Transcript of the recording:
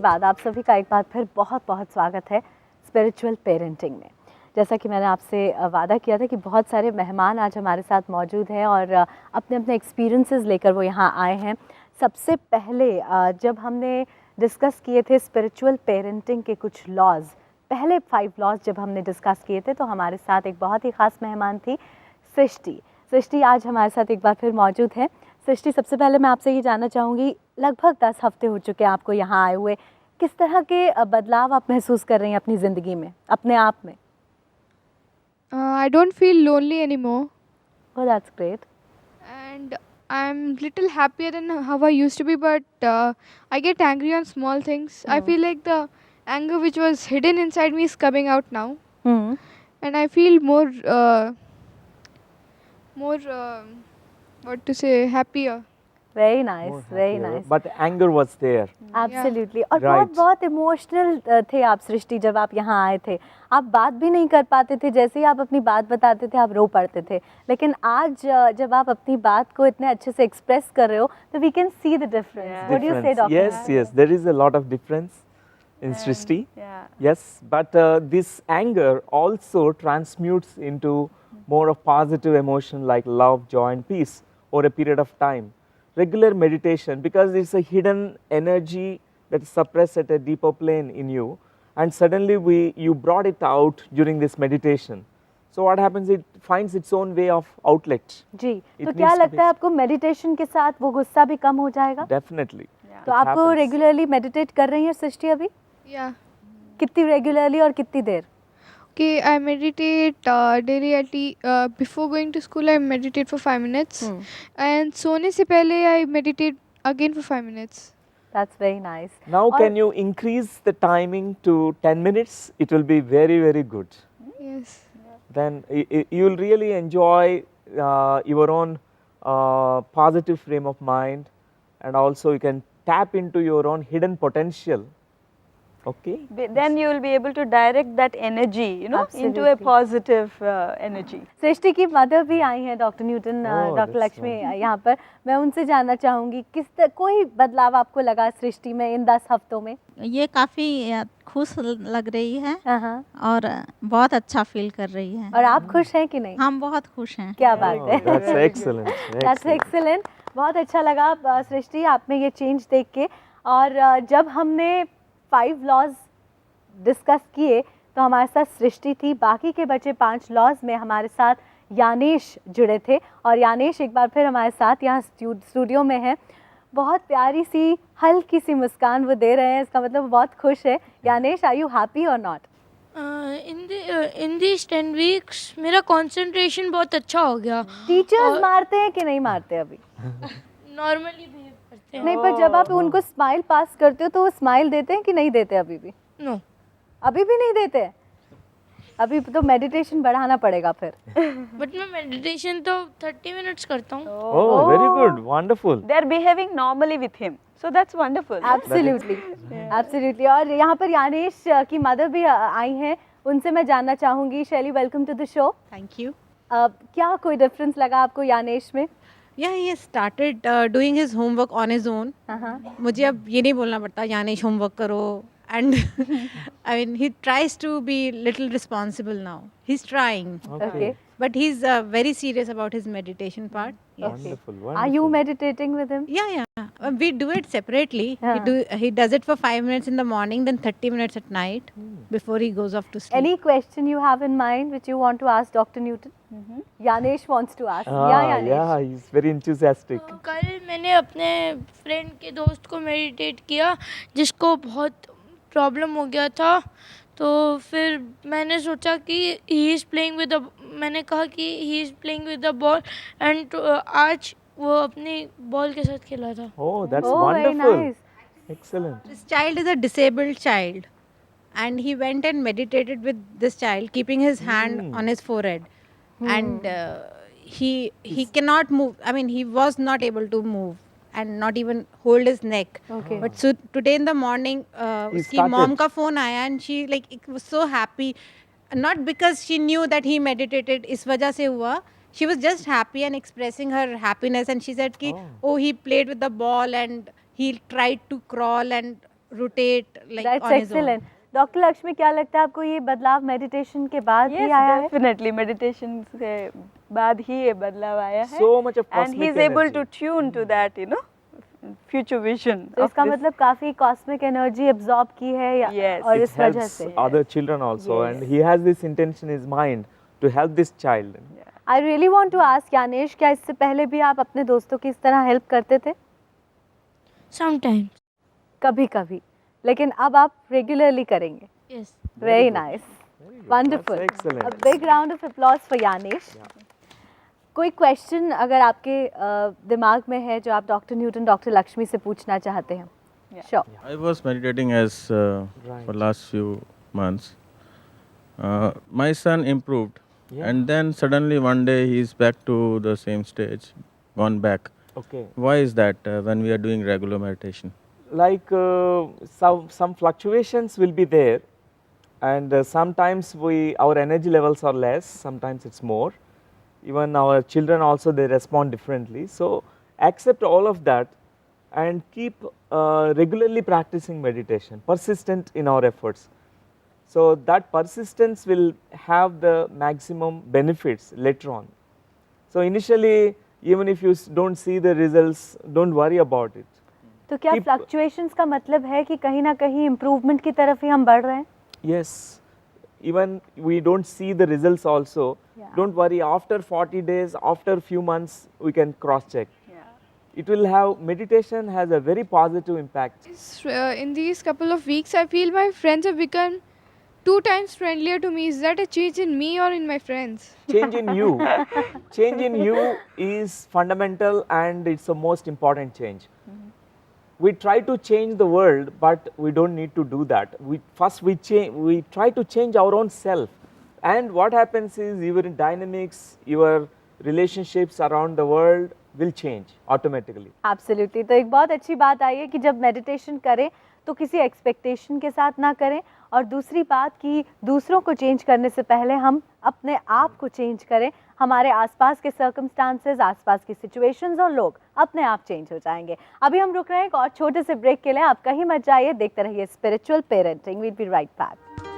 बाद आप सभी का एक बार फिर बहुत बहुत स्वागत है स्पिरिचुअल पेरेंटिंग में। जैसा कि मैंने आपसे वादा किया था कि बहुत सारे मेहमान आज हमारे साथ मौजूद हैं और अपने अपने एक्सपीरियंसेस लेकर वो यहाँ आए हैं। सबसे पहले जब हमने डिस्कस किए थे स्पिरिचुअल पेरेंटिंग के कुछ लॉज, पहले 5 लॉज जब हमने डिस्कस किए थे, तो हमारे साथ एक बहुत ही ख़ास मेहमान थी सृष्टि। सृष्टि आज हमारे साथ एक बार फिर मौजूद है। सृष्टि, सबसे पहले मैं आपसे ये जानना चाहूँगी, लगभग 10 हफ्ते हो चुके हैं आपको यहाँ आए हुए, किस तरह के बदलाव आप महसूस कर रही हैं अपनी ज़िंदगी में, अपने आप में? I don't feel lonely anymore, Oh, that's great. and I'm little happier than how I used to be. But I get angry on small things. I feel like the anger which was hidden inside me is coming out now, Hmm. and I feel more what to say, happier. Very nice, More very happier, nice. But anger was there. Absolutely. और Right. बहुत बहुत emotional थे आप सृष्टि जब आप यहाँ आए थे। आप बात भी नहीं कर पाते थे, जैसे ही आप अपनी बात बताते थे आप रो पड़ते थे। लेकिन आज जब आप अपनी बात को इतने अच्छे से एक्सप्रेस कर रहे हो, तो we can see the difference. What do you say Difference. Doctor? Yes, there is a lot of difference in Srishti. Yeah. Yes, but this anger also transmutes into more of positive emotion like love, joy and peace over a period of time. Regular meditation, because it's a hidden energy that is suppressed at a deeper plane in you, and suddenly you brought it out during this meditation. So what happens, it finds its own way of outlet. जी, It तो क्या needs to लगता be- है आपको meditation के साथ वो गुस्सा भी कम हो जाएगा? Definitely. तो It आपको happens. रेगुलरली मेडिटेट कर रही हैं सृष्टि अभी? Yeah. कितनी रेगुलरली और कितनी देर? Okay, I meditate daily before going to school. I meditate for 5 minutes, and सोने से पहले I meditate again for 5 minutes. That's very nice. Now और- can you increase the timing to 10 minutes? It will be very, very good. Yes. Then you will really enjoy your own positive frame of mind, and also you can tap into your own hidden potential. Okay? Then you will be able to direct that energy, into a Absolutely. positive energy. सृष्टि की mother भी आई हैं doctor Newton, Oh, doctor that's Lakshmi यहाँ पर। मैं उनसे जानना चाहूँगी कोई बदलाव आपको लगा सृष्टि में इन 10 हफ्तों में? ये काफ़ी खुश लग रही है हाँ। और बहुत अच्छा फील कर रही है। और आप खुश हैं कि नहीं? हम बहुत खुश हैं। क्या बात Oh, है। that's excellent. That's excellent. excellent. बहुत अच्छा लगा सृष्टि आप में ये चेंज देख के। और जब हमने 5 लॉज डिस्कस किए तो हमारे साथ सृष्टि थी, बाकी के बचे 5 लॉज में हमारे साथ यानेश जुड़े थे। और यानेश एक बार फिर हमारे साथ यहाँ स्टूडियो में है। बहुत प्यारी सी हल्की सी मुस्कान वो दे रहे हैं, इसका मतलब वो बहुत खुश है। यानेश, आर यू हैप्पी और नॉट? in these 10 weeks मेरा कंसंट्रेशन बहुत अच्छा हो गया। टीचर्स मारते हैं कि नहीं मारते अभी? नॉर्मली बिहेव करते हैं। नहीं, पर जब आप उनको स्माइल पास करते हो तो वो स्माइल देते हैं कि नहीं देते अभी भी? नो, अभी भी नहीं देते हैं? अभी तो मेडिटेशन बढ़ाना पड़ेगा फिर। बट मैं मेडिटेशन तो 30 मिनट्स करता हूँ। Oh, very good. Wonderful. They are behaving normally with him, so that's wonderful. Absolutely, absolutely. और यहाँ पर यानेश की मदर भी आई हैं, उनसे मैं जानना चाहूँगी। Shaily, welcome to the show. Thank you. क्या कोई डिफरेंस लगा आपको यानेश में? Yeah, he has started doing his homework on his own. मुझे अब ये नहीं बोलना पड़ता यानेश होमवर्क करो, and I mean he tries to be little responsible now. He's trying. Okay. But he's very serious about his meditation part. Yes. Wonderful. Are you Wonderful. meditating with him? Yeah. We do it separately. Yeah. He does it for 5 minutes in the morning, then 30 minutes at night before he goes off to sleep. Any question you have in mind which you want to ask Dr. Newton? Yanesh wants to ask. Yeah, Yanesh. Yeah, he's very enthusiastic. कल मैंने अपने friend के दोस्त को meditate किया जिसको बहुत problem हो गया था। तो फिर मैंने सोचा कि ही इज़ प्लेइंग विद मैंने कहा कि he is playing with the ball, and आज वो अपनी बॉल के साथ खेला था। Oh, that's Oh, very wonderful. nice. Excellent. This child is a disabled child, and he went and meditated with this child, keeping his hand on his forehead, and he cannot move. I mean, he was not able to move and not even hold his neck. Okay. But so today in the morning, He उसकी started. mom का phone आया, and she was so happy, not because she knew that he meditated. इस वजह से हुआ. She was just happy and expressing her happiness, and she said कि he played with the ball and he tried to crawl and rotate like that's on his own. Excellent. Doctor Lakshmi, क्या लगता है आपको ये बदलाव मेडिटेशन के बाद ही Yes, आया है? definitely. Meditation से बाद ही ये बदलाव आया है. So much of And cosmic he's able to energy. tune to that, you know, future vision. तो of इसका this. मतलब काफी कॉस्मिक एनर्जी एब्जॉर्ब की है Yes. और It इस वजह helps से other children also, Yes. and he has this intention in his mind to help this child. I really want to ask Yanesh, क्या इससे पहले भी आप अपने दोस्तों की इस तरह हेल्प करते थे? समटाइम्स। कभी कभी, लेकिन अब आप रेगुलरली करेंगे। Yes. Very good. Nice, Very good. Wonderful. That's excellent. A big round of applause for Yanesh. कोई क्वेश्चन अगर आपके दिमाग में है जो आप डॉक्टर न्यूटन, डॉक्टर लक्ष्मी से पूछना चाहते हैं? Yeah. Sure. I was meditating as Right. for last few months. My son improved, Yeah. and then suddenly one day he's back to the same stage, gone back. Okay. Why is that when we are doing regular meditation? Like some fluctuations will be there, and sometimes our energy levels are less, sometimes it's more. Even our children also, they respond differently. So accept all of that and keep regularly practicing meditation, persistent in our efforts. So that persistence will have the maximum benefits later on. So initially, even if you don't see the results, don't worry about it. तो क्या Keep- fluctuations का मतलब है कि कहीं ना कहीं improvement की तरफ ही हम बढ़ रहे हैं? Yes, even we don't see the results also. Yeah. Don't worry, after 40 days, after few months, we can cross check. Yeah. It will have, meditation has a very positive impact. In these couple of weeks, I feel my friends have become 2 times friendlier to me. Is that a change in me or in my friends? Change in you, change in you is fundamental, and it's the most important change. We try to change the world, but we don't need to do that. We try to change our own self, and what happens is your dynamics, your relationships around the world will change automatically. Absolutely. तो एक बहुत अच्छी बात आई है कि जब meditation करें तो किसी एक्सपेक्टेशन के साथ ना करें, और दूसरी बात कि दूसरों को चेंज करने से पहले हम अपने आप को चेंज करें। हमारे आसपास के सर्कमस्टांसेस, आसपास की सिचुएशंस और लोग अपने आप चेंज हो जाएंगे। अभी हम रुक रहे हैं एक और छोटे से ब्रेक के लिए, आप कहीं मत जाइए, देखते रहिए spiritual parenting. We'll be right back.